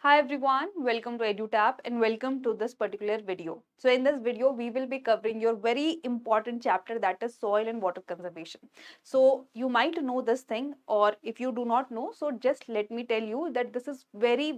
Hi everyone, welcome to EduTap and welcome to this particular video. So in this video, we will be covering your very important chapter, that is soil and water conservation. So you might know this thing, or if you do not know, so just let me tell you that this is very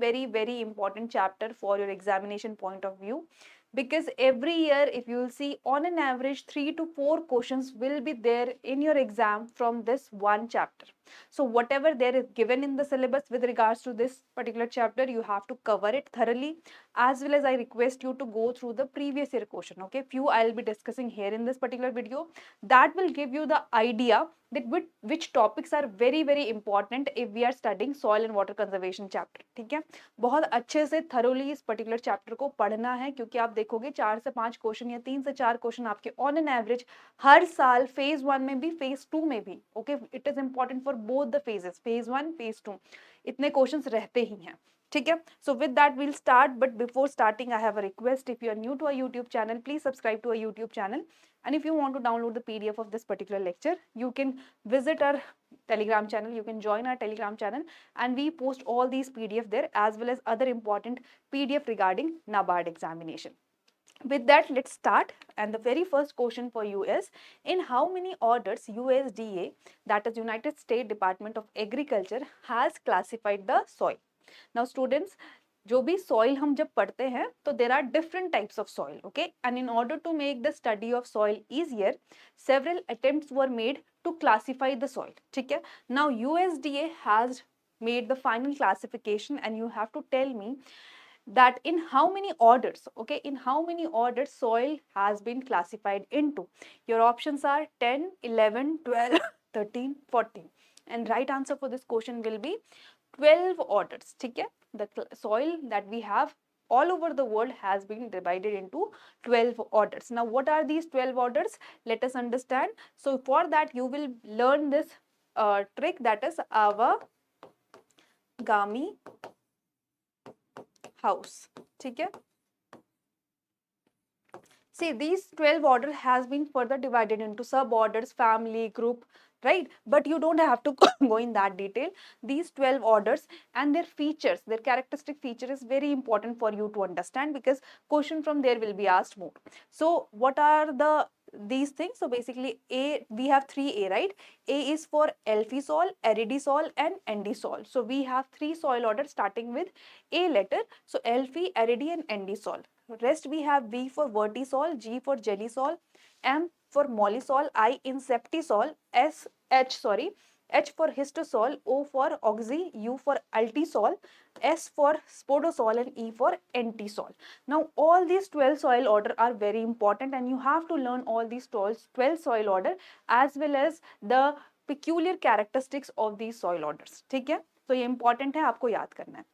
important chapter for your examination point of view. Because every year, if you will see, on an average 3 to 4 questions will be there in your exam from this one chapter. So whatever there is given in the syllabus with regards to this particular chapter, you have to cover it thoroughly, as well as I request you to go through the previous year question. Okay, few I'll be discussing here in this particular video. That will give you the idea that which topics are very important if we are studying soil and water conservation chapter. ठीक है, बहुत अच्छे से thoroughly इस particular chapter को पढ़ना है, क्योंकि आप देखोगे 4 से 5 क्वेश्चन या 3 से 4 क्वेश्चन आपके ऑन एन एवरेज हर साल फेज 1 में भी फेज 2 में भी. Okay, it is important for both the phases, phase 1 phase 2, इतने क्वेश्चंस रहते ही हैं. ठीक है, so with that we'll start, but before starting I have a request. If you are new to our YouTube channel, please subscribe to our YouTube channel. And if you want to download the PDF of this particular lecture, you can visit our Telegram channel. You can join our Telegram channel, and we post all these PDF there, as well as other important PDF regarding NABARD examination. With that, let's start. And the very first question for you is, in how many orders USDA, that is United States Department of Agriculture, has classified the soil? Now students, जो भी soil हम जब पढ़ते हैं तो there are different types of soil, okay, and in order to make the study of soil easier, several attempts were made to classify the soil. ठीक है, now USDA has made the final classification, and you have to tell me that in how many orders, okay, in how many orders soil has been classified into. Your options are 10, 11, 12, 13, 14, and right answer for this question will be 12 orders. ठीक है, the soil that we have all over the world has been divided into 12 orders. Now what are these 12 orders? Let us understand. So for that you will learn this trick, that is Awagami house. ठीक है, see, these 12 order has been further divided into sub-orders, family, group, right? But you don't have to go in that detail. These 12 orders and their features, their characteristic feature is very important for you to understand, because question from there will be asked more. So what are these things? So basically A, we have 3A, right? A is for alphy soil, aridi soil and nd soil. So we have 3 soil orders starting with A letter. So alphy, aridi and nd soil. Rest we have V for vertisol, G for gelisol, M for mollisol, I inceptisol, H for histosol, O for oxy, U for altisol, S for spodosol and E for entisol. Now all these 12 soil order are very important, and you have to learn all these 12 soil order as well as the peculiar characteristics of these soil orders. ठीक है, तो ये important है, आपको याद करना है.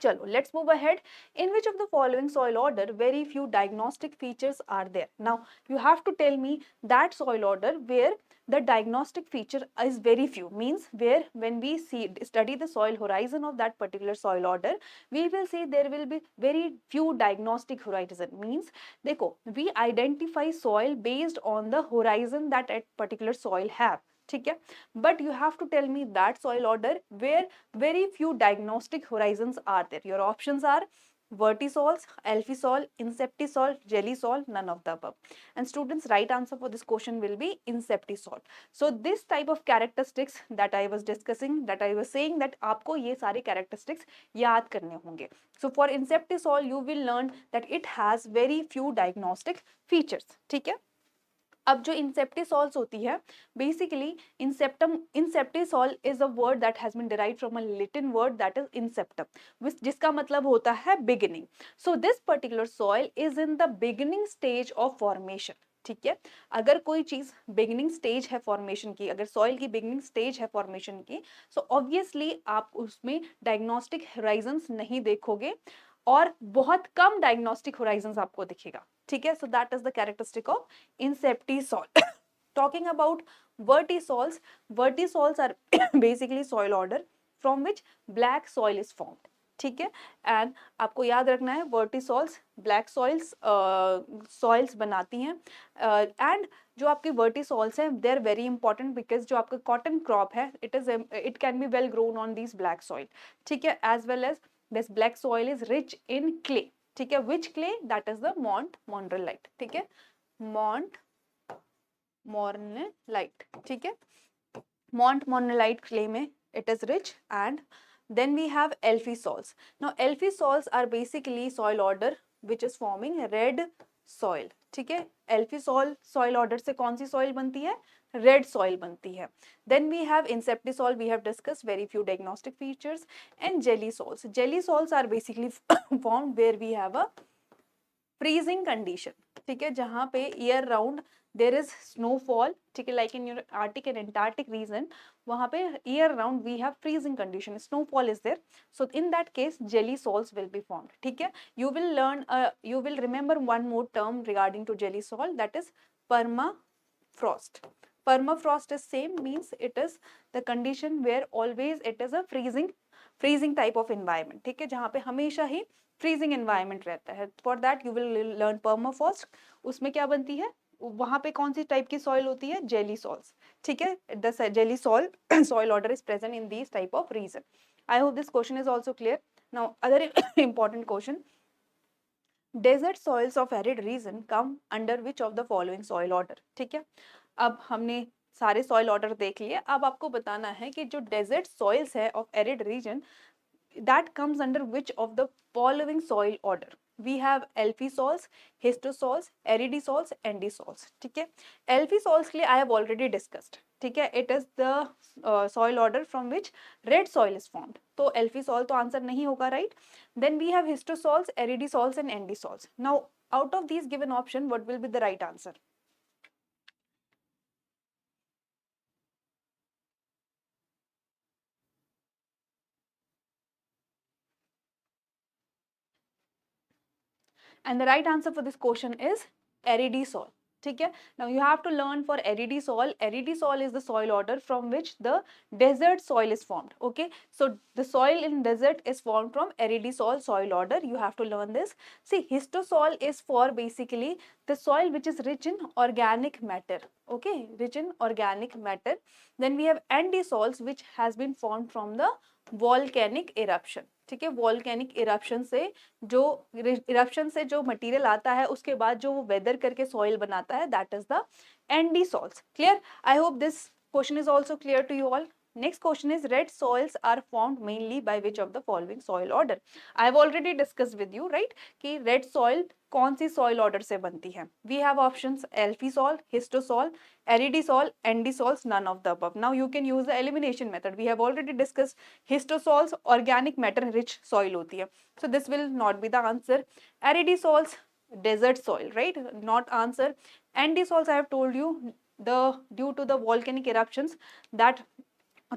Chalo, let's move ahead. In which of the following soil order very few diagnostic features are there? Now, you have to tell me that soil order where the diagnostic feature is very few, means where when we study the soil horizon of that particular soil order, we will see there will be very few diagnostic horizon. Means, देखो, we identify soil based on the horizon that a particular soil have. ठीक है, but you have to tell me that soil order where very few diagnostic horizons are there. Your options are vertisols, alphisol, inceptisol, gelisol, none of the above. And students, right answer for this question will be inceptisol. So this type of characteristics that I was discussing, that I was saying that आपको ये सारे characteristics याद करने होंगे. So for inceptisol you will learn that it has very few diagnostic features. ठीक है, अब जो इंसेप्टिसॉल्स होती है, basically inceptisol is a word that has been derived from a Latin word that is inceptum, जिसका मतलब होता है beginning. So this particular soil is in the beginning stage of formation. ठीक है, अगर कोई चीज बिगिनिंग स्टेज है फॉर्मेशन की, अगर सॉइल की बिगिनिंग स्टेज है फॉर्मेशन की, सो ऑब्वियसली आप उसमें डायग्नोस्टिक होराइजंस नहीं देखोगे, और बहुत कम डायग्नोस्टिक होराइजंस आपको दिखेगा. ठीक है, सो that is the characteristic of inceptisol. Talking about vertisols, vertisols are basically soil order from which black soil is formed. ठीक है, एंड आपको याद रखना है वर्टिसॉल्स ब्लैक सॉइल्स बनाती हैं, एंड जो आपकी वर्टिसॉल्स हैं they are very important, because जो आपका कॉटन क्रॉप है it can be well grown on these black soil. ठीक है, as well as this black soil is rich in clay, ठीक है, which clay, that is the montmorillonite, ठीक है, montmorillonite, ठीक है, मॉन्ट मोरनेलाइट क्ले में it is rich. And then we have alphy soils. Now alphy soils are basically soil order which is forming red soil, ठीक है, alphy soil order से कौन सी soil बनती है, red soil बनती है. Then we have inceptisol, we have discussed very few diagnostic features. And jelly soils. Jelly soils are basically formed where we have a freezing condition, ठीक है, जहाँ पे year round there is snowfall, ठीक है, like in your Arctic and Antarctic region, वहाँ पे year round we have freezing condition, snowfall is there. So in that case jelly soils will be formed, ठीक है. You will learn, you will remember one more term regarding to jelly soil, that is permafrost. Permafrost is same, means it is the condition where always it is a freezing type of environment, ठीक है, जहाँ पे हमेशा ही freezing environment रहता है. For that you will learn permafrost. उसमें क्या बनती है, वहां पे कौन सी टाइप की सॉइल होती है, जेली सॉइल्स, ठीक है. The gelisol order is present in this type of region. I hope this question is also clear. Now other important question, desert soils of arid region come under which of the following soil order, ठीक है. अब हमने सारे soil order देख लिए, अब आपको बताना है कि जो डेजर्ट सॉइल्स है of arid reason, that comes under which of the following soil order. We have alphy soils, histosols, aridisols, endisols, ठीक है. alphy soils के लिए I have already discussed, ठीक है, it is the soil order from which red soil is formed. तो alphy soil तो answer नहीं होगा, right. Then we have histosols, aridisols and endisols. Now out of these given option, what will be the right answer? And the right answer for this question is aridisol, ठीक है. Now you have to learn for aridisol. Aridisol is the soil order from which the desert soil is formed, okay. So the soil in desert is formed from aridisol soil order. You have to learn this. See, histosol is for basically the soil which is rich in organic matter, okay, rich in organic matter. Then we have endisols which has been formed from the volcanic eruption, ठीक है. Volcanic eruption से जो material आता है उसके बाद जो वो वेदर करके सॉइल बनाता है, that is the andisols. Clear. I hope this question is also clear to you all. Next question is red soils are formed mainly by which of the following soil order. I have already discussed with you, right, कि red soil कौन सी soil order से बनती है. We have options alphy soil, histosol, aridisol, endisols, none of the above. Now you can use the elimination method. We have already discussed histosols organic matter rich soil होती है. So this will not be the answer. Aridisols desert soil, right, not answer. Endisols I have told you, due to the volcanic eruptions, that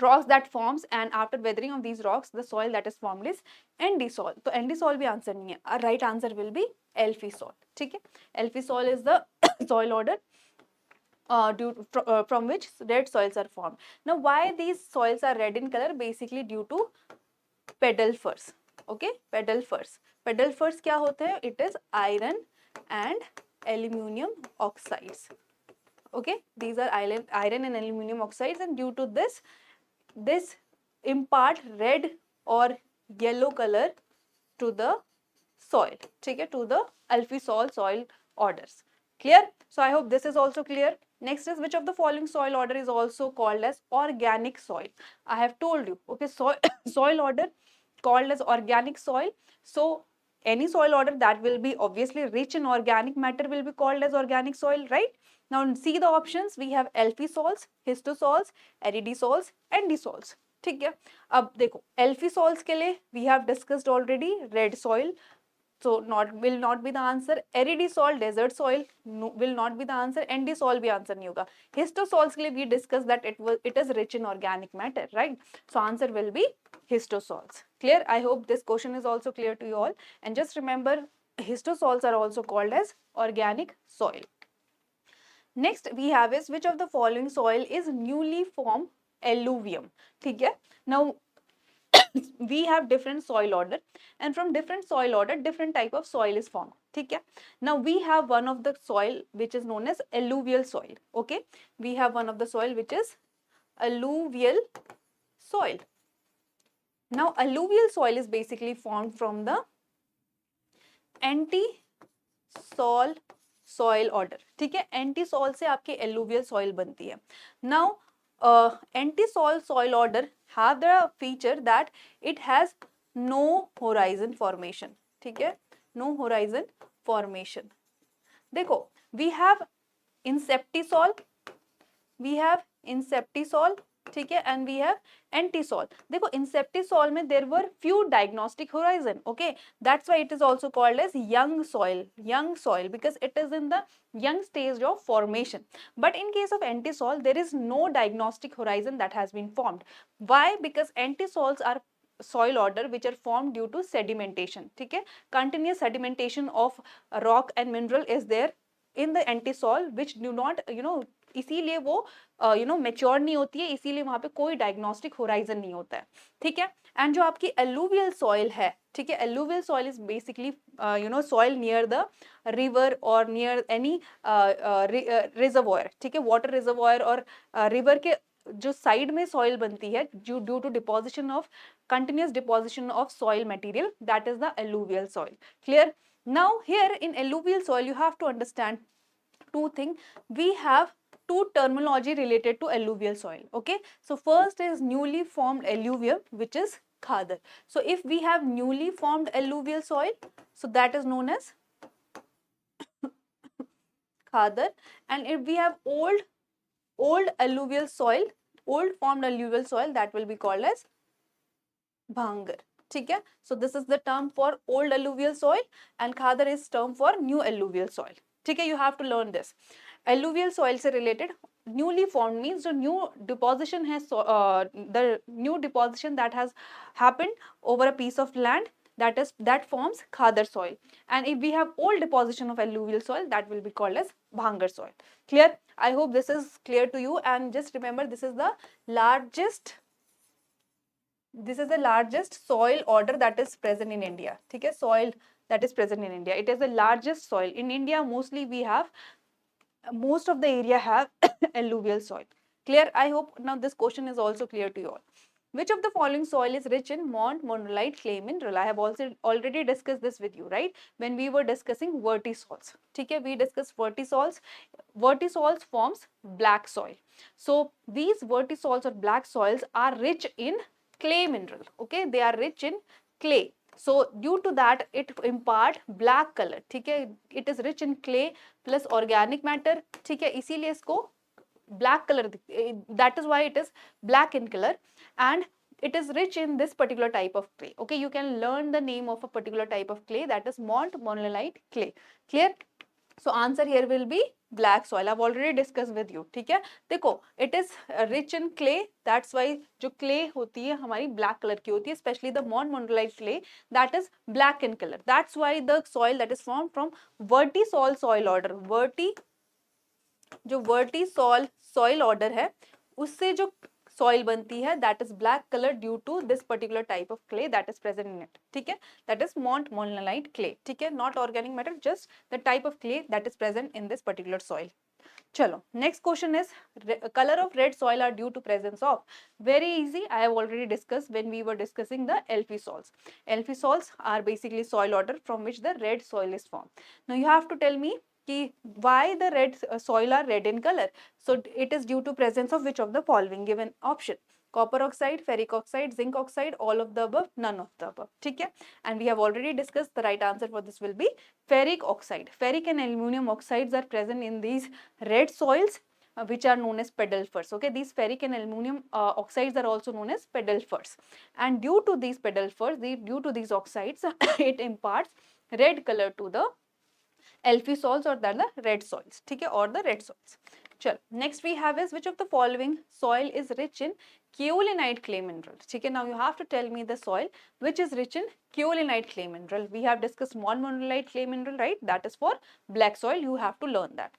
rocks that forms, and after weathering of these rocks the soil that is formed is endisol. तो endisol भी answer नहीं है. Right answer will be alphy soil, ठीक है. alphy soil is the soil order from which red soils are formed. Now why these soils are red in color? Basically due to pedal furs, okay. pedal furs क्या होते हैं? It is iron and aluminum oxides, okay. These are iron and aluminum oxides, and due to this impart red or yellow color to the soil, ठीक है, to the alphy soil orders. Clear. So I hope this is also clear. Next is which of the following soil order is also called as organic soil. I have told you, okay, soil order called as organic soil. So any soil order that will be obviously rich in organic matter will be called as organic soil, right. Now see the options. We have alphy soils, histosols, aridisols, endisols, ठीक है. अब देखो alphy soils के लिए we have discussed already red soil, so will not be the answer. Aridisol desert soil will not be the answer. Endisol भी answer नहीं होगा. Histosols के लिए we discussed that it is rich in organic matter, right. So answer will be histosols. Clear. I hope this question is also clear to you all. And just remember, histosols are also called as organic soil. Next we have is which of the following soil is newly formed alluvium, ठीक है. Now we have different soil order, and from different soil order different type of soil is formed, ठीक है. Now we have one of the soil which is known as alluvial soil, okay. We have one of the soil which is alluvial soil, Now alluvial soil is basically formed from the anti-sol soil order. ठीक है, anti-sol से आपके alluvial soil बनती है. Now anti-sol soil order have the feature that it has no horizon formation. ठीक है, no horizon formation. देखो, we have inceptisol, we have inceptisol, ठीक है, एंड वी हैव एंटीसॉल. देखो इंसेप्टिसॉल में there were few diagnostic horizon, okay, that's why it is also called as young soil because it is in the young stage of formation. But in case of antisol, there is no diagnostic horizon that has been formed. Why? Because antisols are soil order which are formed due to sedimentation. ठीक है, continuous sedimentation of rock and mineral is there in the antisol which do not इसीलिए वो mature नहीं होती है, इसीलिए वहां पे कोई डायग्नोस्टिक होराइजन नहीं होता है. ठीक है, एंड जो आपकी एलुवियल सॉइल है, ठीक है, alluvial soil is basically soil near the river और नियर एनी रिजर्वॉयर. ठीक है, वाटर रिजर्वॉयर और रिवर के जो साइड में सॉइल बनती है due to deposition of continuous deposition of soil material, that is the alluvial soil. Clear? Now here in alluvial soil you have to understand two things. We have two terminology related to alluvial soil. Okay, so first is newly formed alluvium, which is khadar. So if we have newly formed alluvial soil, so that is known as khadar, and if we have old alluvial soil, old formed alluvial soil, that will be called as bhangar. ठीक है, so this is the term for old alluvial soil and khadar is term for new alluvial soil. ठीक है, you have to learn this. Alluvial soil से related newly formed means the new deposition has the new deposition that has happened over a piece of land, that forms khadar soil. And if we have old deposition of alluvial soil, that will be called as bhangar soil. Clear? I hope this is clear to you, and just remember this is the largest soil order that is present in India. ठीक है, soil that is present in India, it is the largest soil in India. Mostly we have, most of the area have alluvial soil. Clear? I hope now this question is also clear to you all. Which of the following soil is rich in monazite, clay, mineral? I have also already discussed this with you, right? When we were discussing vertisols. ठीक है, we discussed vertisols. Vertisols forms black soil. So these vertisols or black soils are rich in clay mineral. Okay, they are rich in clay. So due to that it impart black color. ठीक है, it is rich in clay plus organic matter. ठीक है, इसीलिए इसको black color, that is why it is black in color, and it is rich in this particular type of clay. Okay, you can learn the name of a particular type of clay, that is monazite clay. Clear? So answer here will be black soil. I've already discussed with you. ठीक है, देखो it is rich in clay, that's why जो clay होती है हमारी black color की होती है, especially the monazite clay, that is black in color. That's why the soil that is formed from vertisol soil order, जो vertisol soil order है उससे जो soil बनती है, that is black color due to this particular type of clay that is present in it. ठीक है, that is monazite clay. ठीक है, not organic matter, just the type of clay that is present in this particular soil. चलो, next question is color of red soil are due to presence of. Very easy, I have already discussed when we were discussing the alphisols. Alphisols are basically soil order from which the red soil is formed. Now you have to tell me कि why the red soil are red in color. So it is due to presence of which of the following given option: copper oxide, ferric oxide, zinc oxide, all of the above, none of the above. ठीक है, and we have already discussed the right answer for this will be ferric oxide. Ferric and aluminum oxides are present in these red soils which are known as pedelfers. Okay, these ferric and aluminum oxides are also known as pedelfers, and due to these pedelfers, due to these oxides it imparts red color to the alphisols or the red soils. ठीक है, or the red soils. चलो, next we have is which of the following soil is rich in kaolinite clay mineral. ठीक है, now you have to tell me the soil which is rich in kaolinite clay mineral. We have discussed monazite clay mineral, right? That is for black soil. You have to learn that.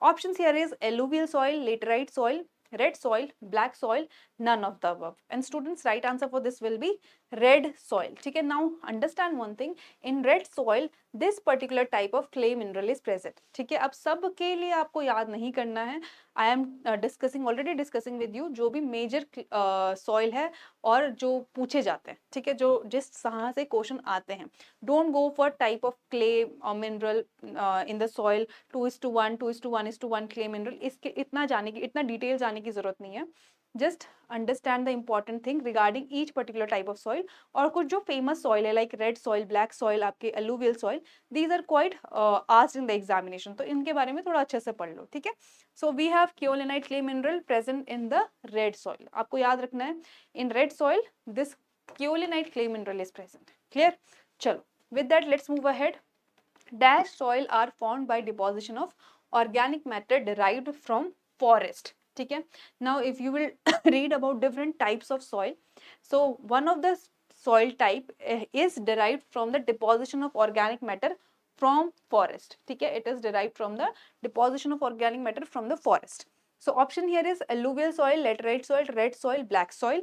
Options here is alluvial soil, laterite soil, red soil, black soil, none of the above. And students, right answer for this will be red soil. ठीक है, now understand one thing, in red soil this particular type of clay mineral is present. ठीक है, अब सब के लिए आपको याद नहीं करना है. I am already discussing with you जो भी major soil है और जो पूछे जाते हैं, ठीक है, जो जिस तरह से क्वेश्चन आते हैं। Don't go for type of clay और mineral in the soil 2:1, 2:1:1 clay mineral, इसके इतना डिटेल जाने की जरूरत नहीं है। Just understand the important thing regarding each particular type of soil. और कुछ जो फेमस सॉइल है like red soil, black soil, आपके alluvial soil, these are quite asked in the examination, तो इनके बारे में थोड़ा अच्छे से पढ़ लो, ठीक है। So we have kaolinite clay mineral present in the red soil, आपको याद रखना है in red soil this kaolinite clay mineral is present. Clear? Chalo, with that let's move ahead. Dash soil are formed by deposition of organic matter derived from forest. ठीक है, now if you will read about different types of soil, so one of the soil type is derived from the deposition of organic matter from forest. ठीक है, it is derived from the deposition of organic matter from the forest. So option here is alluvial soil, laterite soil, red soil, black soil,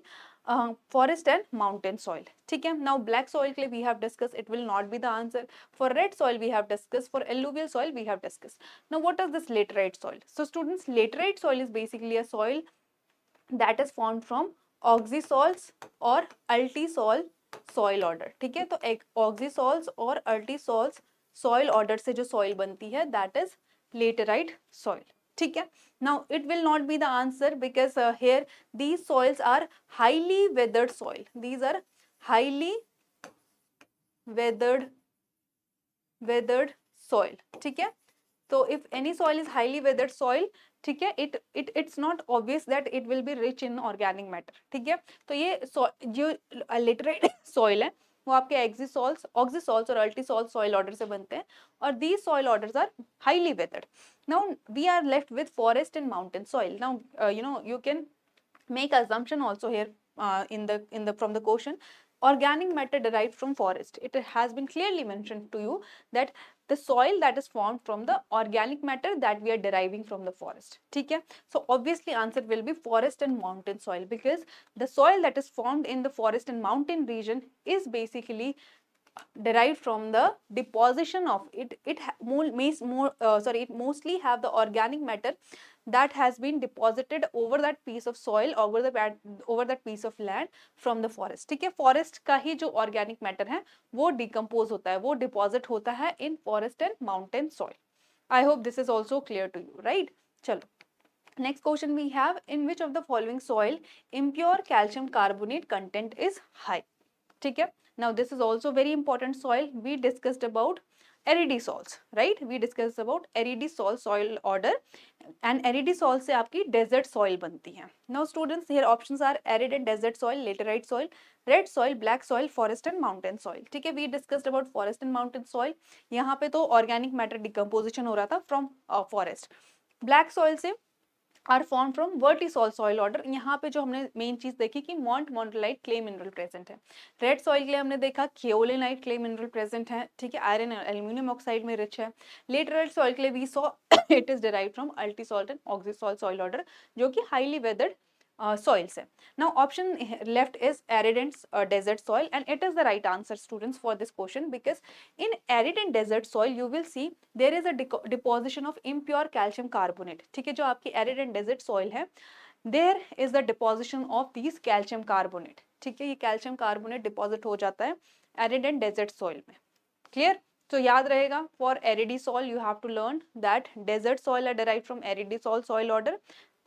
forest and mountain soil. ठीक है, now black soil के लिए we have discussed, it will not be the answer. For red soil we have discussed, for alluvial soil we have discussed. Now what is this laterite soil? So students, laterite soil is basically a soil that is formed from oxysols or ultisol soil order. ठीक है, तो एक oxysols और ultisols soil order से जो soil बनती है, that is laterite soil. ठीक है, now it will not be the answer because here these soils are highly weathered soil. These are highly weathered soil. ठीक है, so if any soil is highly weathered soil, ठीक है, it's not obvious that it will be rich in organic matter. ठीक है, तो ये जो laterite soil है वो आपके oxysols और ultisols soil order से बनते हैं, और these soil orders are highly weathered. Now we are left with forest and mountain soil. Now you can make assumption also here in the from the question. Organic matter derived from forest, it has been clearly mentioned to you that the soil that is formed from the organic matter that we are deriving from the forest. ठीक है, so obviously answer will be forest and mountain soil, because the soil that is formed in the forest and mountain region is basically derived from the deposition of it mostly have the organic matter that has been deposited over that piece of soil, over that piece of land from the forest. ठीक है, forest का ही जो organic matter है वो decompose होता है, वो deposit होता है in forest and mountain soil. I hope this is also clear to you, right? चलो, next question we have, in which of the following soil impure calcium carbonate content is high? ठीक है, now this is also very important soil. We discussed about aridisols, right? We discussed about aridisol soil order, and aridisol से आपकी desert soil बनती है. Now students, here options are arid and desert soil, laterite soil, red soil, black soil, forest and mountain soil. ठीक है, we discussed about forest and mountain soil. यहाँ पे तो organic matter decomposition हो रहा था from forest. Black soil से are form from vertisol soil order. यहाँ पे जो हमने मेन चीज देखी कि मोंटमोनलाइट क्ले मिनरल प्रेजेंट है. रेड सॉइल के लिए हमने देखा केओलिनाइट क्ले मिनरल प्रेजेंट है. ठीक है, आयरन एल्यूमिनियम ऑक्साइड में रिच है. लेटरल सॉइल के लिए we saw it is derived from ultisol and oxisol soil order, जो कि हाईली वेदर्ड soils है. Now option left is arid and desert soil, and it is the right answer students for this question, because in arid and desert soil you will see there is a deposition of impure calcium carbonate. ठीक है, जो आपकी arid and desert soil है, there is the deposition of these calcium carbonate. ठीक है, ये calcium carbonate deposit हो जाता है arid and desert soil में. Clear? तो याद रहेगा, for aridisol you have to learn that desert soil are derived from aridisol soil order,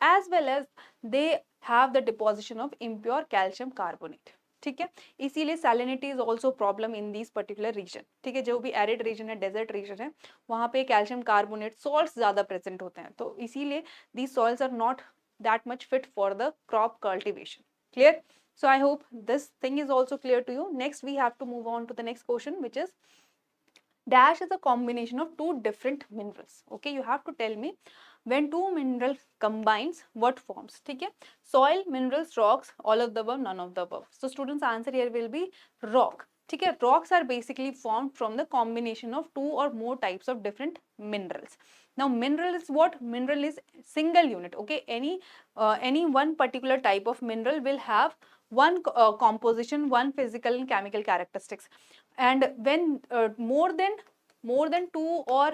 as well as they have the deposition of impure calcium carbonate. ठीक है, इसीलिए salinity is also problem in these particular region. ठीक है, जो भी arid region है, desert region है, वहाँ पे calcium carbonate salts ज़्यादा present होते हैं, तो इसीलिए these soils are not that much fit for the crop cultivation. Clear? So I hope this thing is also clear to you. Next we have to move on to the next question, which is dash is a combination of two different minerals. Okay, you have to tell me when two minerals combines what forms. ठीक है, soil, minerals, rocks, all of the above, none of the above. So students answer here will be rock. ठीक है, rocks are basically formed from the combination of two or more types of different minerals. Now mineral is what? Mineral is single unit. Okay, any one particular type of mineral will have one composition, one physical and chemical characteristics, and when more than two or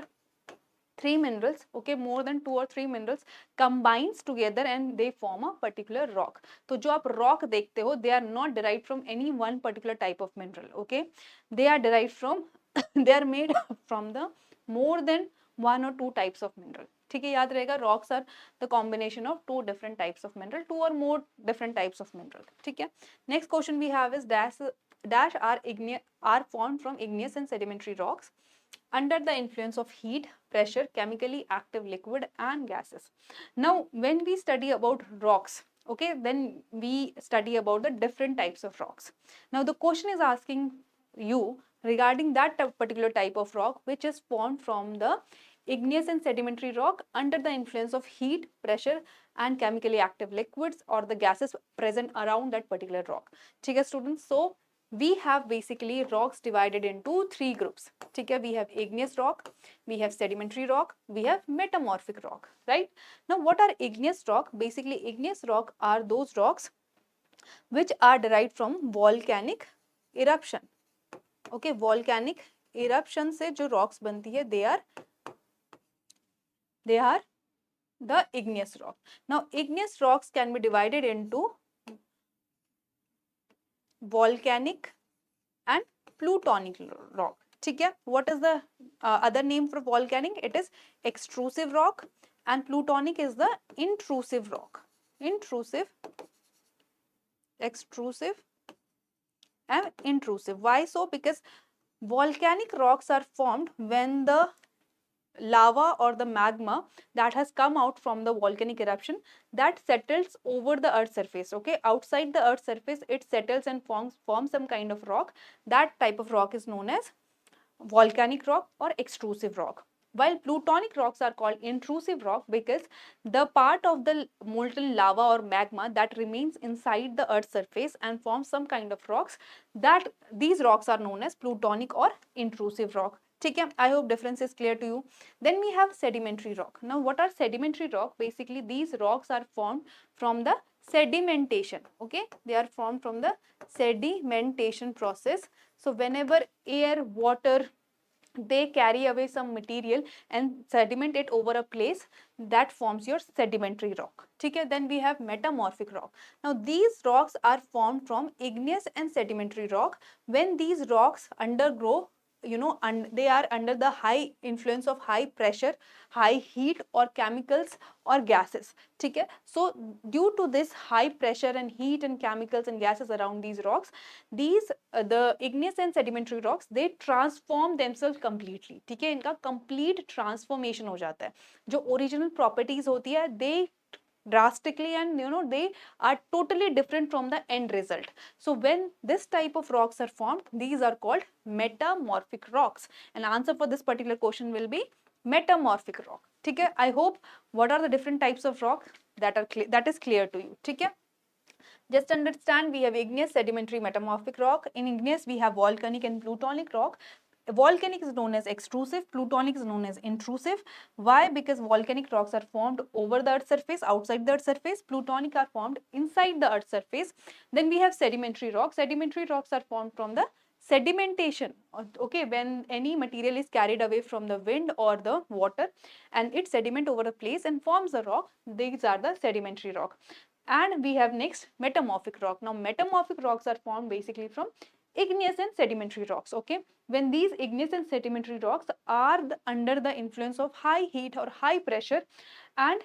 three minerals, okay, more than two or three minerals combines together and they form a particular rock. तो जो आप rock देखते हो, they are not derived from any one particular type of mineral, okay, they are derived from they are made from the more than one or two types of mineral. ठीक है, याद रहेगा, rocks are the combination of two different types of mineral, two or more different types of mineral. ठीक है, next question we have is dash are formed from igneous and sedimentary rocks under the influence of heat, pressure, chemically active liquid and gases. Now, when we study about rocks, okay, then we study about the different types of rocks. Now, the question is asking you regarding that particular type of rock which is formed from the igneous and sedimentary rock under the influence of heat, pressure and chemically active liquids or the gases present around that particular rock. ठीक है students, so we have basically rocks divided into three groups. ठीक है, we have igneous rock, we have sedimentary rock, we have metamorphic rock, right? Now what are igneous rock? Basically igneous rock are those rocks which are derived from volcanic eruption. Okay, volcanic eruption से जो rocks बनती है, they are the igneous rock. Now igneous rocks can be divided into volcanic and plutonic rock. ठीक है, what is the other name for volcanic? It is extrusive rock and plutonic is the intrusive rock. Intrusive, extrusive and intrusive. Why so? Because volcanic rocks are formed when the lava or the magma that has come out from the volcanic eruption that settles over the earth's surface. Okay, outside the earth's surface it settles and forms some kind of rock. That type of rock is known as volcanic rock or extrusive rock. While plutonic rocks are called intrusive rock because the part of the molten lava or magma that remains inside the earth's surface and forms some kind of rocks, that these rocks are known as plutonic or intrusive rock. ठीक है, I hope difference is clear to you. Then we have sedimentary rock. Now what are sedimentary rock? Basically these rocks are formed from the sedimentation. Okay, they are formed from the sedimentation process. So whenever air, water, they carry away some material and sediment it over a place, that forms your sedimentary rock. ठीक है, then we have metamorphic rock. Now these rocks are formed from igneous and sedimentary rock when these rocks undergo, you know, and they are under the high influence of high pressure, high heat or chemicals or gases. ठीक है, so due to this high pressure and heat and chemicals and gases around these rocks, these the igneous and sedimentary rocks, they transform themselves completely. ठीक है, इनका complete transformation हो जाता है. जो original properties होती है, they drastically and you know they are totally different from the end result. So when this type of rocks are formed, these are called metamorphic rocks, and answer for this particular question will be metamorphic rock. ठीक है, I hope what are the different types of rock that is clear to you. ठीक है, just understand we have igneous, sedimentary, metamorphic rock. In igneous we have volcanic and plutonic rock. Volcanic is known as extrusive, plutonic is known as intrusive. Why? Because volcanic rocks are formed over the earth's surface, outside the earth's surface. Plutonic are formed inside the earth's surface. Then we have sedimentary rocks. Sedimentary rocks are formed from the sedimentation. Okay, when any material is carried away from the wind or the water and it sediment over a place and forms a rock, these are the sedimentary rock. And we have next metamorphic rock. Now metamorphic rocks are formed basically from igneous and sedimentary rocks. Okay, when these igneous and sedimentary rocks are under the influence of high heat or high pressure and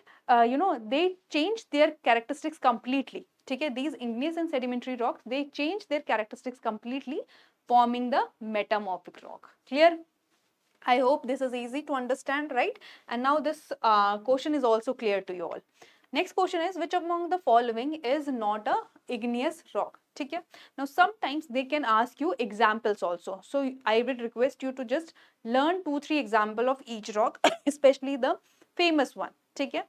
you know they change their characteristics completely. ठीक है, these igneous and sedimentary rocks, they change their characteristics completely, forming the metamorphic rock. Clear? I hope this is easy to understand, right? And now this question is also clear to you all. Next question is, which among the following is not a igneous rock? ठीक है, now sometimes they can ask you examples also, so I will request you to just learn 2-3 example of each rock especially the famous one. ठीक है,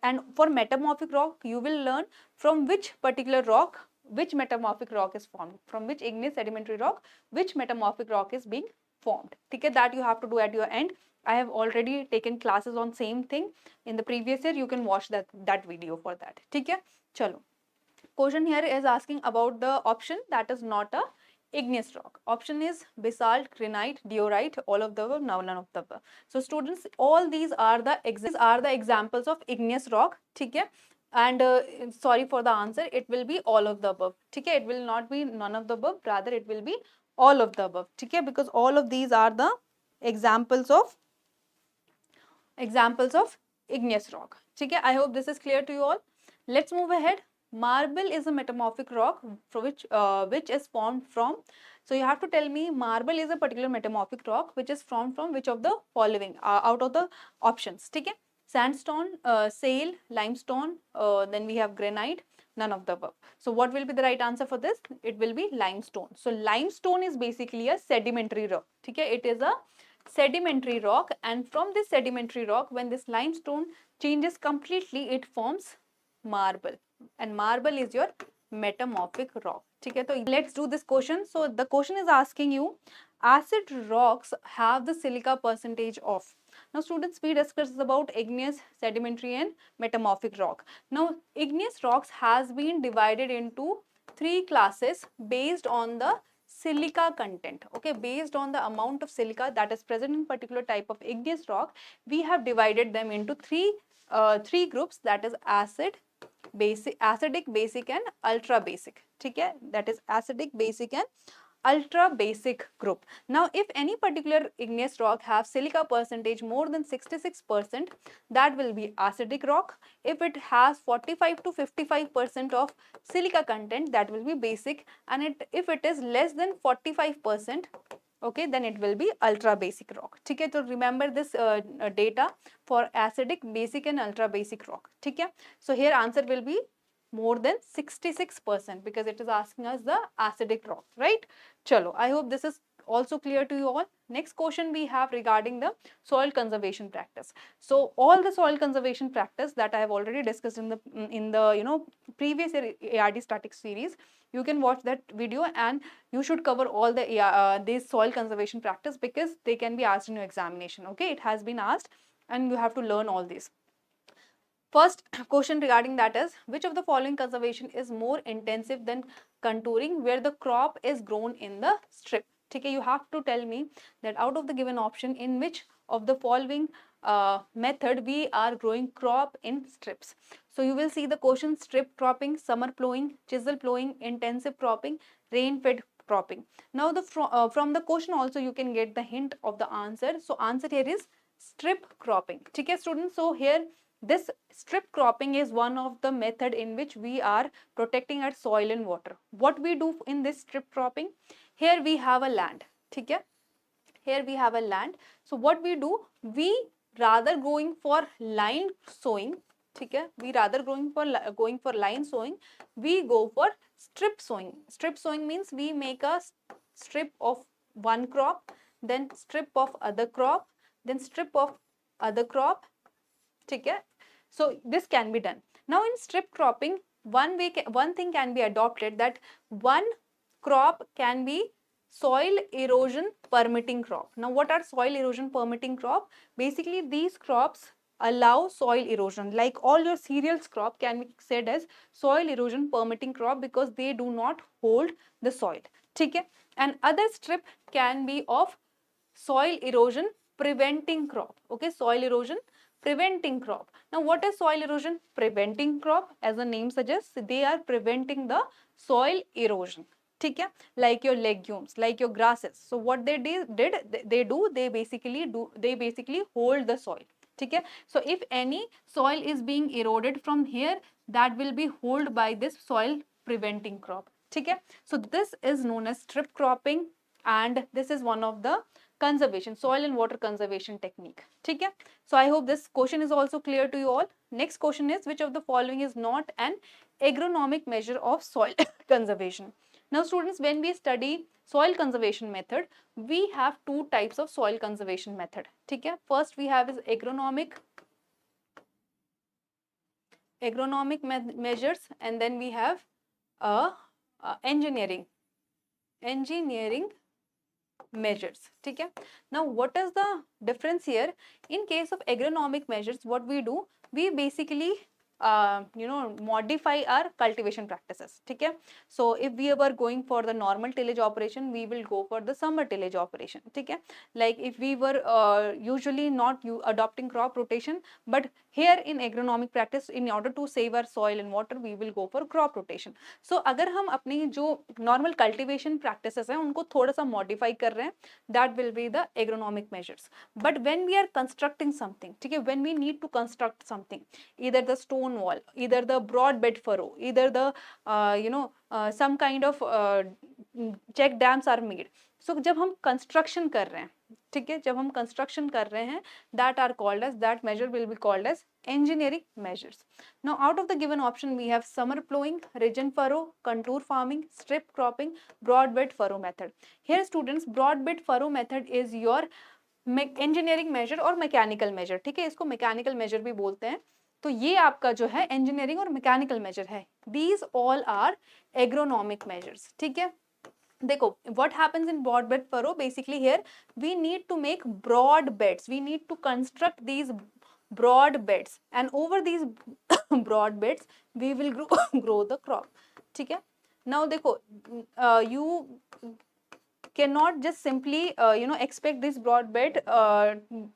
and for metamorphic rock you will learn from which particular rock which metamorphic rock is formed, from which igneous sedimentary rock which metamorphic rock is being formed. ठीक है, that you have to do at your end. I have already taken classes on same thing in the previous year. You can watch that video for that. ठीक है, चलो. Question here is asking about the option that is not a igneous rock? Option is basalt, granite, diorite, all of the above, now none of the above. So students, all these are the examples of igneous rock. ठीक है? And sorry for the answer, it will be all of the above. ठीक है? It will not be none of the above, rather it will be all of the above. ठीक है? Because all of these are the examples of igneous rock. ठीक है? I hope this is clear to you all. Let's move ahead. Marble is a metamorphic rock for which is formed from. So you have to tell me marble is a particular metamorphic rock which is formed from which of the following out of the options. ठीक है? Sandstone, shale, limestone, then we have granite, none of the above. So what will be the right answer for this? It will be limestone. So limestone is basically a sedimentary rock. ठीक है? It is a sedimentary rock, and from this sedimentary rock, when this limestone changes completely, it forms marble, and marble is your metamorphic rock. ठीक है? तो let's do this question. So the question is asking you, acid rocks have the silica percentage of. Now students, we discussed about igneous, sedimentary and metamorphic rock. Now igneous rocks has been divided into 3 classes based on the silica content. Okay, based on the amount of silica that is present in particular type of igneous rock, we have divided them into three groups, that is acid, basic, acidic, basic and ultra basic. ठीक है? That is acidic, basic and ultra basic group. Now if any particular igneous rock have silica percentage more than 66%, that will be acidic rock. If it has 45 to 55% of silica content, that will be basic, and if it is less than 45%, okay, then it will be ultra basic rock. ठीक है? तो remember this data for acidic, basic and ultra basic rock. ठीक है? So here answer will be more than 66% because it is asking us the acidic rock, right? Chalo, I hope this is also clear to you all. Next question we have regarding the soil conservation practice. So all the soil conservation practice that I have already discussed in the previous ARD static series, you can watch that video and you should cover all the these soil conservation practice because they can be asked in your examination. Okay, it has been asked and you have to learn all this. First question regarding that is, which of the following conservation is more intensive than contouring where the crop is grown in the strip? Okay, you have to tell me that out of the given option, in which of the following method we are growing crop in strips. So you will see the question: strip cropping, summer plowing, chisel plowing, intensive cropping, rain fed cropping. Now from the question also you can get the hint of the answer. So answer here is strip cropping. Okay students, so here this strip cropping is one of the method in which we are protecting our soil and water. What we do in this strip cropping, here we have a land. Okay, here we have a land. So what we do, we rather going for line sowing. Okay, we rather going for line sowing, we go for strip sowing. Strip sowing means we make a strip of one crop, then strip of other crop, then strip of other crop. Okay, so this can be done. Now in strip cropping, one thing can be adopted, that one crop can be soil erosion permitting crop. Now what are soil erosion permitting crop? Basically these crops allow soil erosion, like all your cereals crop can be said as soil erosion permitting crop because they do not hold the soil. Okay, and other strip can be of soil erosion preventing crop. Okay, soil erosion preventing crop. Now what is soil erosion preventing crop? As the name suggests, they are preventing the soil erosion. ठीक है, like your legumes, like your grasses. So what they basically hold the soil. ठीक है, so if any soil is being eroded from here, that will be held by this soil preventing crop. ठीक है, so this is known as strip cropping, and this is one of the conservation, soil and water conservation technique. ठीक है, so I hope this question is also clear to you all. Next question is, which of the following is not an agronomic measure of soil conservation? Now students, when we study soil conservation method, we have two types of soil conservation method. ठीक है, first we have is agronomic measures, and then we have engineering measures. ठीक है, now what is the difference here? In case of agronomic measures, what we do, we basically modify our cultivation practices. ठीक है, so if we were going for the normal tillage operation, we will go for the summer tillage operation. ठीक है, like if we were usually not adopting crop rotation, but here in agronomic practice, in order to save our soil and water, we will go for crop rotation. So अगर हम अपनी जो normal cultivation practices हैं उनको थोड़ा सा modify कर रहे हैं, that will be the agronomic measures. But when we are constructing something, ठीक है, when we need to construct something, either the stone wall, either the broad bed furrow, either the some kind of check dams are made. So जब हम construction कर रहे हैं, ठीक है, जब हम कंस्ट्रक्शन कर रहे हैं, that measure will be called as engineering measures. Now out of the given option we have summer plowing, ridge and furrow, contour farming, strip cropping, broad bed furrow method. Here students, broad bed furrow method is your engineering measure और mechanical measure. ठीक है, इसको mechanical measure भी बोलते हैं. तो ये आपका जो है engineering और mechanical measure है. These all are agronomic measures. ठीक है, देखो what happens in broad bed furrow, basically here we need to make broad beds, we need to construct these broad beds, and over these broad beds we will grow the crop. ठीक है, now देखो you cannot just simply expect this broad bed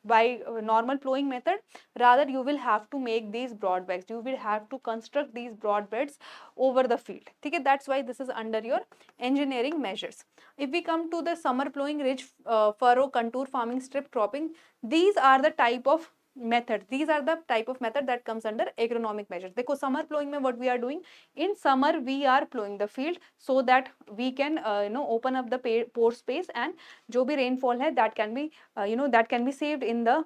by normal plowing method. Rather you will have to make these broad beds, you will have to construct these broad beds over the field. Okay, that's why this is under your engineering measures. If we come to the summer plowing, ridge furrow, contour farming, strip cropping, these are the type of method, these are the type of method that comes under agronomic measures. देखो summer plowing में what we are doing, in summer we are plowing the field so that we can open up the pore space, and जो भी rainfall है that can be that can be saved in the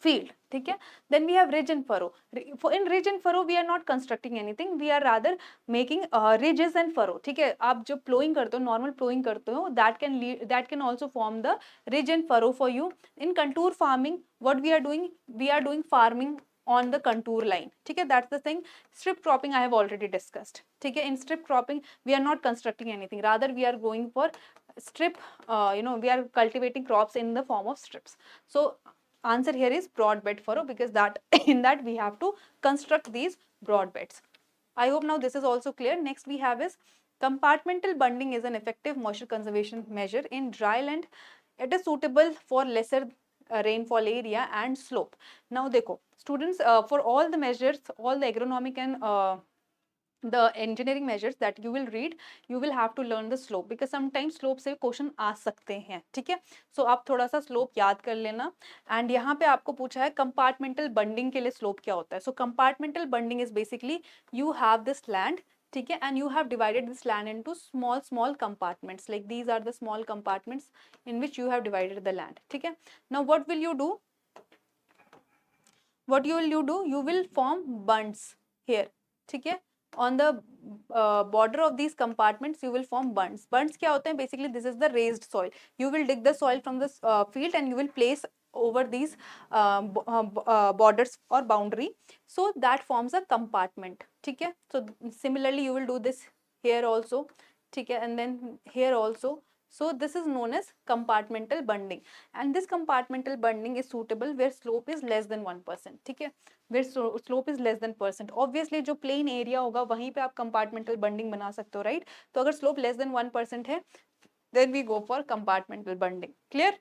field. ठीक है, then we have ridge and furrow. In ridge and furrow we are not constructing anything, we are rather making ridges and furrow. ठीक है, आप जब plowing करते हो, normal plowing करते हो, that can also form the ridge and furrow for you. In contour farming, what we are doing, we are doing farming on the contour line. ठीक है, that's the thing. Strip cropping I have already discussed. ठीक है, in strip cropping we are not constructing anything, rather we are going for strip, we are cultivating crops in the form of strips. So answer here is broad bed furrow, because that in that we have to construct these broad beds. I hope now this is also clear. Next we have is compartmental bunding is an effective moisture conservation measure in dry land. It is suitable for lesser rainfall area and slope. Now देखो students, for all the measures, all the agronomic and the engineering measures that you will read, you will have to learn the slope, because sometimes slope से question आ सकते हैं. ठीक है, so आप थोड़ा सा slope याद कर लेना. and यहाँ पे आपको पूछा है compartmental bunding के लिए slope क्या होता है. so compartmental bunding is basically you have this land, ठीक है, and you have divided this land into small compartments, like these are the small compartments in which you have divided the land. ठीक है, now what will you do, you will form bunds here. ठीक है, on the border of these compartments you will form bunds. Bunds क्या होते हैं, basically this is the raised soil. You will dig the soil from this field and you will place over these borders or boundary, so that forms a compartment. ठीक है, so similarly you will do this here also. ठीक है, and then here also. So this is known as compartmental bunding, and this compartmental bunding is suitable where slope is less than 1%. ठीक है, where slope is less than %. Obviously जो plain area होगा वहीं पे आप compartmental bunding बना सकते हो, right? तो अगर slope less than 1% है, then we go for compartmental bunding. Clear?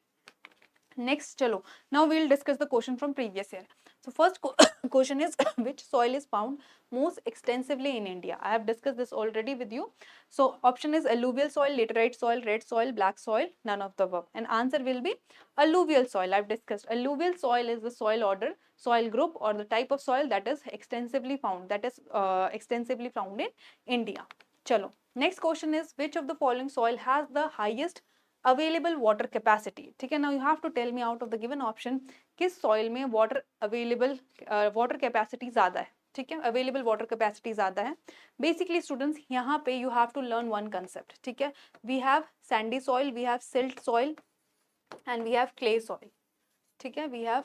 Next चलो, now we will discuss the question from previous year. So first question is which soil is found most extensively in India? I have discussed this already with you. So option is alluvial soil, laterite soil, red soil, black soil, none of the above. And answer will be alluvial soil. I have discussed alluvial soil is the soil order, soil group, or the type of soil that is extensively found, in India. Chalo. Next question is which of the following soil has the highest available water capacity. ठीक है, now you have to tell me out of the given option किस soil में water available water capacity ज़्यादा है. ठीक है, available water capacity ज़्यादा है. Basically students यहाँ पे you have to learn one concept. ठीक है, we have sandy soil, we have silt soil, and we have clay soil. ठीक है, we have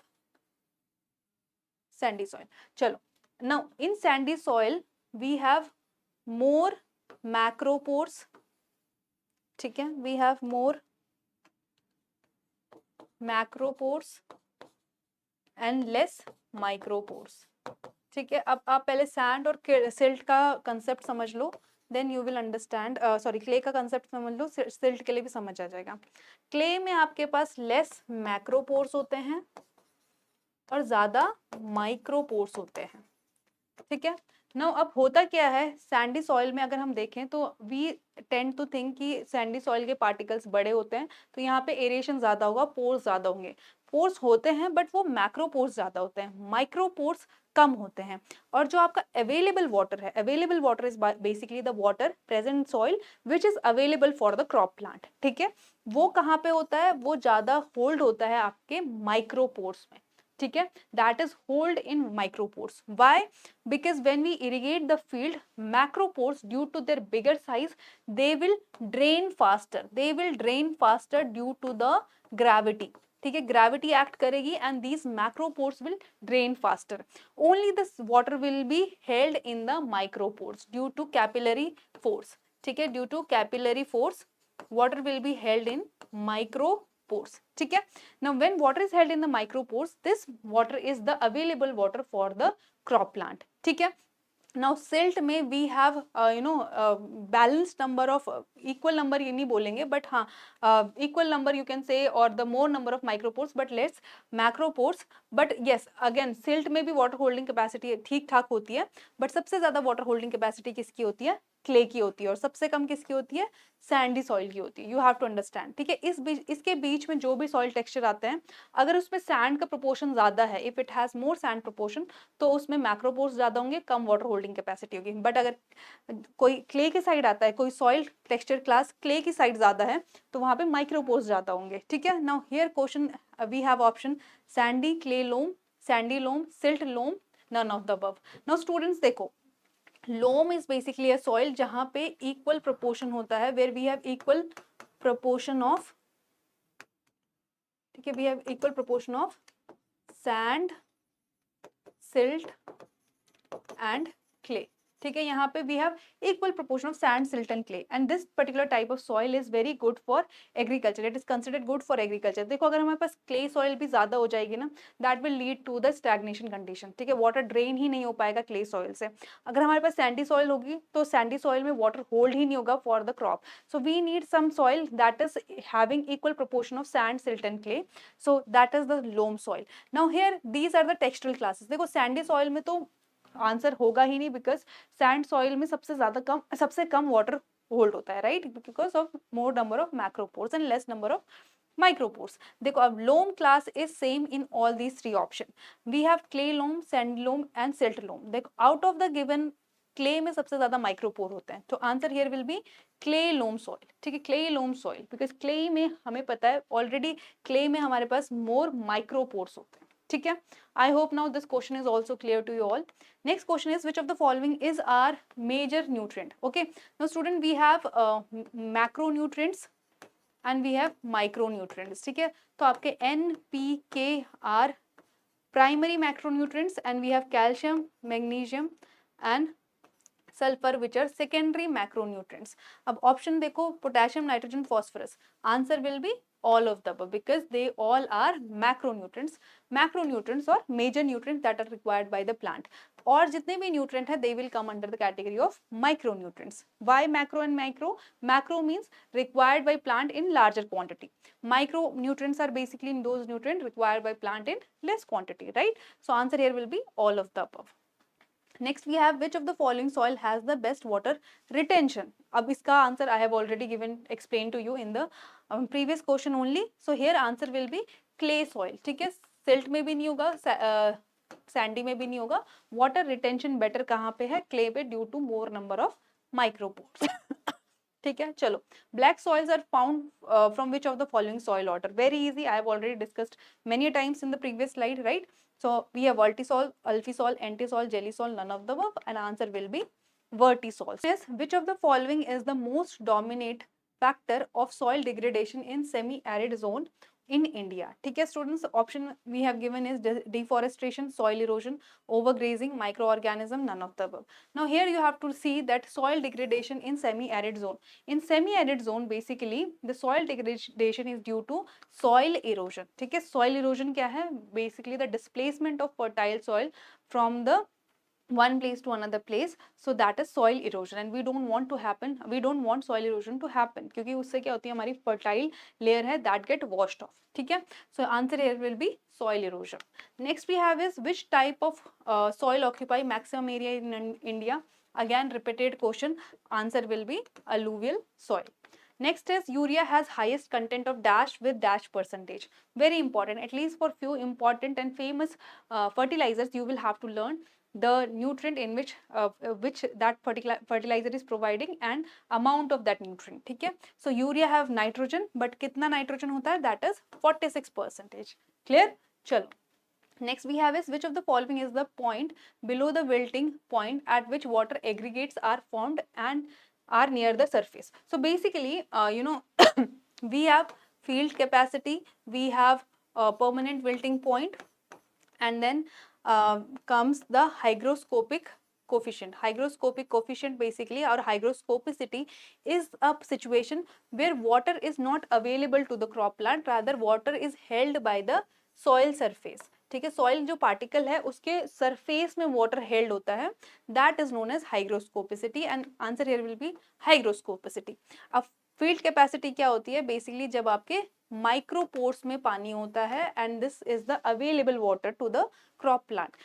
sandy soil. चलो, now in sandy soil we have more macropores. ठीक है, we have more macropores and less micropores. ठीक है, अब आप पहले सैंड और सिल्ट का कंसेप्ट समझ लो, then you will understand, sorry clay का कंसेप्ट समझ लो, सिल्ट के लिए भी समझ आ जाएगा। क्ले में आपके पास लेस मैक्रोपोर्स होते हैं और ज्यादा माइक्रोपोर्स होते हैं, ठीक है। नाउ अब होता क्या है, सैंडी सॉइल में अगर हम देखें तो वी टेंड टू थिंक कि सैंडी सॉइल के पार्टिकल्स बड़े होते हैं, तो यहाँ पे एरेशन ज्यादा होगा, पोर्स ज्यादा होंगे। पोर्स होते हैं बट वो मैक्रो पोर्स ज्यादा होते हैं, माइक्रो पोर्स कम होते हैं। और जो आपका अवेलेबल वाटर है, available water is basically the water present in soil which is available for the crop plant, ठीक है। वो कहाँ पे होता है, वो ज्यादा होल्ड होता है आपके माइक्रो पोर्स में, ठीक है, that is hold in micropores. Why? Because when we irrigate the field, macropores due to their bigger size, they will drain faster, they will drain faster due to the gravity, ठीक है, gravity act करेगी and these macropores will drain faster. Only this water will be held in the micropores due to capillary force, ठीक है, due to capillary force water will be held in micropores, ठीक है। now when water is held in the micropores, this water is the available water for the crop plant, ठीक है। now silt में we have balanced number of equal number, ये नहीं बोलेंगे but हाँ equal number you can say or the more number of micropores but less macropores, but yes again silt में भी water holding capacity ठीक ठाक होती है, but सबसे ज्यादा water holding capacity किसकी होती है, क्ले की होती है, और सबसे कम किसकी होती है, सैंडी सॉइल की होती है। यू हैव टू अंडरस्टैंड, ठीक है। इसके बीच में जो भी सॉइल टेक्सचर आते हैं, अगर उसमें सैंड का प्रोपोर्शन ज्यादा है, if it has more sand proportion, तो उसमें मैक्रोपोर्स ज्यादा होंगे, कम वाटर होल्डिंग कैपेसिटी होगी। बट अगर कोई क्ले के साइड आता है, कोई सॉइल टेक्सचर क्लास क्ले की साइड ज्यादा है, तो वहां पे माइक्रोपोर्स ज्यादा होंगे, ठीक है। Now here question we have option sandy clay loam, sandy loam, silt loam, none of the above. Now students देखो, loam is basically a soil जहां पे इक्वल प्रोपोर्शन होता है, where we have equal proportion of, ठीक है, we have equal proportion of sand, silt and clay, ठीक है। यहाँ पे we have equal proportion of sand, silt and clay, and this particular type of soil is very good for agriculture, it is considered good for agriculture. देखो अगर हमारे पास clay soil भी ज्यादा हो जाएगी ना, that will lead to the stagnation condition, ठीक है, वाटर ड्रेन ही नहीं हो पाएगा क्ले सॉइल से। अगर हमारे पास सैंडी सॉइल होगी, तो सैंडी सॉइल में वाटर होल्ड ही नहीं होगा for the crop, so we need some soil that is having equal proportion of sand, silt and clay, so that is the loam soil. Now here these are the textural classes. देखो sandy soil में तो answer होगा ही नहीं, because sand soil में सबसे कम water hold होता है, right, because of more number of macropores and less number of micropores. देखो अब loam class is same in all these three option, we have clay loam, sand loam and silt loam. देखो out of the given clay में सबसे ज्यादा micropore होते हैं, तो answer here will be clay loam soil, ठीक है, clay loam soil, because clay में हमें पता है ऑलरेडी, क्ले में हमारे पास मोर माइक्रोपोर्स होते हैं, ठीक है। I hope now this question is also clear to you all. Next question is, which of the following is our major nutrient? Okay, now student we have macronutrients and we have micronutrients, ठीक है। तो आपके N, P, K are primary macronutrients and we have calcium, magnesium and sulphur which are secondary macronutrients. अब option देखो, potassium, nitrogen, phosphorus, answer will be all of the above because they all are macronutrients or major nutrients that are required by the plant, और जितने भी nutrient है they will come under the category of micronutrients. Why macro and micro? Macro means required by plant in larger quantity, micronutrients are basically those nutrients required by plant in less quantity, right? So answer here will be all of the above. Next we have, which of the following soil has the best water retention? अब इसका answer I have already explained to you in the previous question only. So here answer will be clay soil, ठीक है, silt में भी नहीं होगा, sandy में भी नहीं होगा। water retention better कहाँ पे है, clay पे, due to more number of micropores. ठीक है, चलो, black soils are found from which of the following soil order? Very easy, I have already discussed many times in the previous slide, right? So we have vertisol, alfisol, antisol, gellisol, none of the above, and answer will be vertisol. Yes, which of the following is the most dominant factor of soil degradation in semi-arid zone in India? ठीक है students, option we have given is deforestation, soil erosion, overgrazing, microorganism, none of the above. Now here you have to see that soil degradation in semi-arid zone. In semi-arid zone basically the soil degradation is due to soil erosion, ठीक है। soil erosion क्या है, basically the displacement of fertile soil from the one place to another place, so that is soil erosion, and we don't want to happen, we don't want soil erosion to happen, क्योंकि उससे क्या होती है हमारी fertile layer है that get washed off, ठीक है. So answer here will be soil erosion. Next we have is which type of soil occupy maximum area in India. Again repeated question, answer will be alluvial soil. Next is urea has highest content of dash with dash percentage. Very important, at least for few important and famous fertilizers you will have to learn the nutrient in which that particular fertilizer is providing and amount of that nutrient, ठीक है. So urea have nitrogen, but कितना nitrogen होता है, that is 46%. Clear? चलो. Next we have is which of the following is the point below the wilting point at which water aggregates are formed and are near the surface. So basically we have field capacity, we have a permanent wilting point, and then comes the hygroscopic coefficient. Hygroscopic coefficient basically, or hygroscopicity, is a situation where water is not available to the crop plant, rather water is held by the soil surface, ठीक है. Soil जो particle है उसके surface में water held होता है, that is known as hygroscopicity, and answer here will be hygroscopicity. अब field capacity क्या होती है, बेसिकली जब आपके माइक्रोपोर्स में पानी होता है and this is the available water to the crop plant.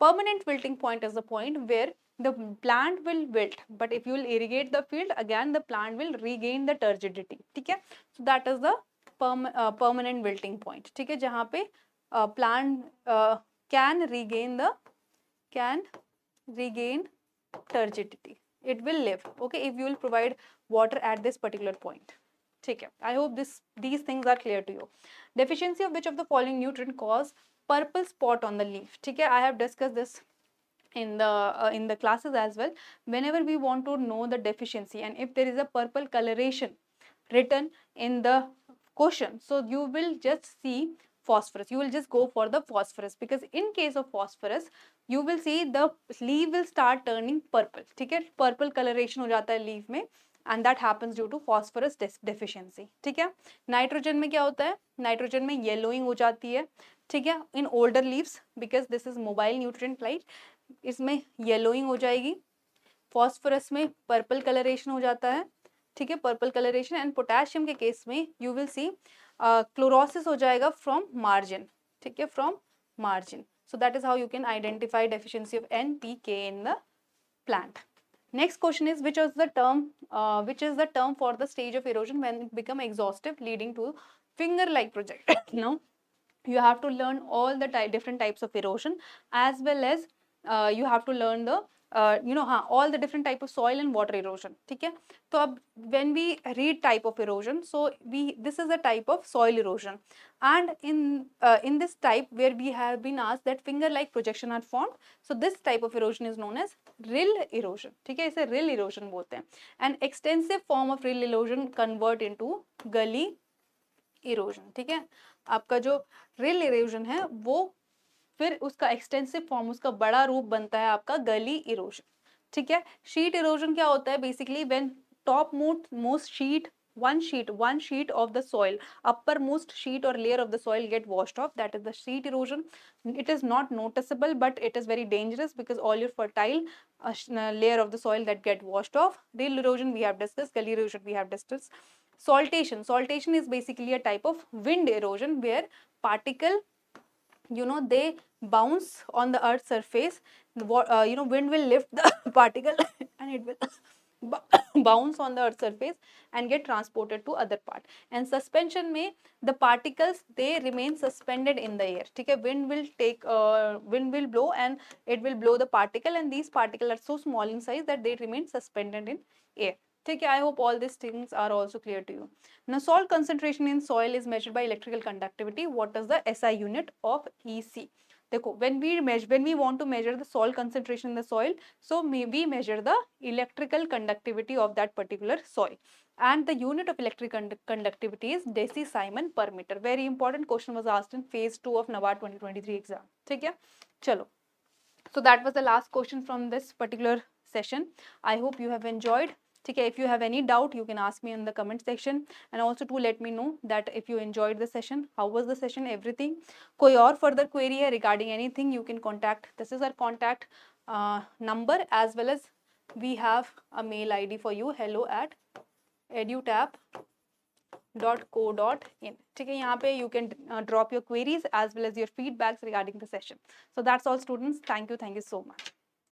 Permanent wilting point is the point where the plant will wilt, but if you will irrigate the field, again the plant will regain the turgidity, ठीक है. So that is the permanent wilting point, ठीक है, जहाँ पे plant can regain turgidity, it will live, okay, if you will provide water at this particular point, ठीक है. I hope these things are clear to you. Deficiency of which of the following nutrient cause purple spot on the leaf, ठीक है. I have discussed this in the classes as well. Whenever we want to know the deficiency and if there is a purple coloration written in the question, so you will just see phosphorus, you will just go for the phosphorus, because in case of phosphorus you will see the leaf will start turning purple, ठीक है. purple coloration हो जाता है leaf में, and that happens due to phosphorus deficiency, ठीक है. Nitrogen में क्या होता है, नाइट्रोजन में येलोइंग हो जाती है, ठीक है, in older leaves, because this is mobile nutrient light, इसमें येलोइंग हो जाएगी. फॉस्फोरस में पर्पल कलरेशन हो जाता है, ठीक है, पर्पल कलरेशन. एंड पोटेशियम के केस में यू विल सी क्लोरोसिस हो जाएगा फ्रॉम मार्जिन, ठीक है, from margin. So that is how you can identify deficiency of NPK in the plant. Next question is which is the term for the stage of erosion when it become exhaustive leading to finger-like project. Now you have to learn all the different types of erosion, as well as you have to learn the all the different type of soil and water erosion, ठीक है. तो अब when we read type of erosion, so this is a type of soil erosion, and in this type where we have been asked that finger like projection are formed, so this type of erosion is known as rill erosion, ठीक है, इसे rill erosion बोलते हैं. An extensive form of rill erosion convert into gully erosion, ठीक है. आपका जो रिल erosion है वो फिर उसका एक्सटेंसिव फॉर्म, उसका बड़ा रूप बनता है आपका गली इरोजन, ठीक है. शीट इरोजन क्या होता है, basically when top most sheet one sheet of the soil, uppermost sheet or layer of the soil get washed off, that is the sheet erosion. It is not noticeable, but it is very dangerous because all your fertile layer of the soil that get washed off. Rill erosion we have discussed, gully erosion we have discussed. Saltation is basically a type of wind erosion where particle, they bounce on the earth's surface. Wind will lift the particle and it will bounce on the earth's surface and get transported to other part. And suspension में the particles they remain suspended in the air, ठीक है. Wind will blow and it will blow the particle, and these particles are so small in size that they remain suspended in air, ठीक है. I hope all these things are also clear to you. Now salt concentration in soil is measured by electrical conductivity. What is the SI unit of EC? देखो, when we want to measure the salt concentration in the soil, so we measure the electrical conductivity of that particular soil, and the unit of electric conductivity is deci-Simon per meter. Very important question was asked in phase 2 of NABARD 2023 exam, ठीक है. चलो, so that was the last question from this particular session. I hope you have enjoyed. Okay, if you have any doubt, you can ask me in the comment section, and also to let me know that if you enjoyed the session, how was the session, everything. कोई और further query है regarding anything, you can contact. This is our contact number, as well as we have a mail ID for you, hello@edutab.co.in. ठीक है, यहाँ पे you can drop your queries as well as your feedbacks regarding the session. So that's all students. Thank you so much.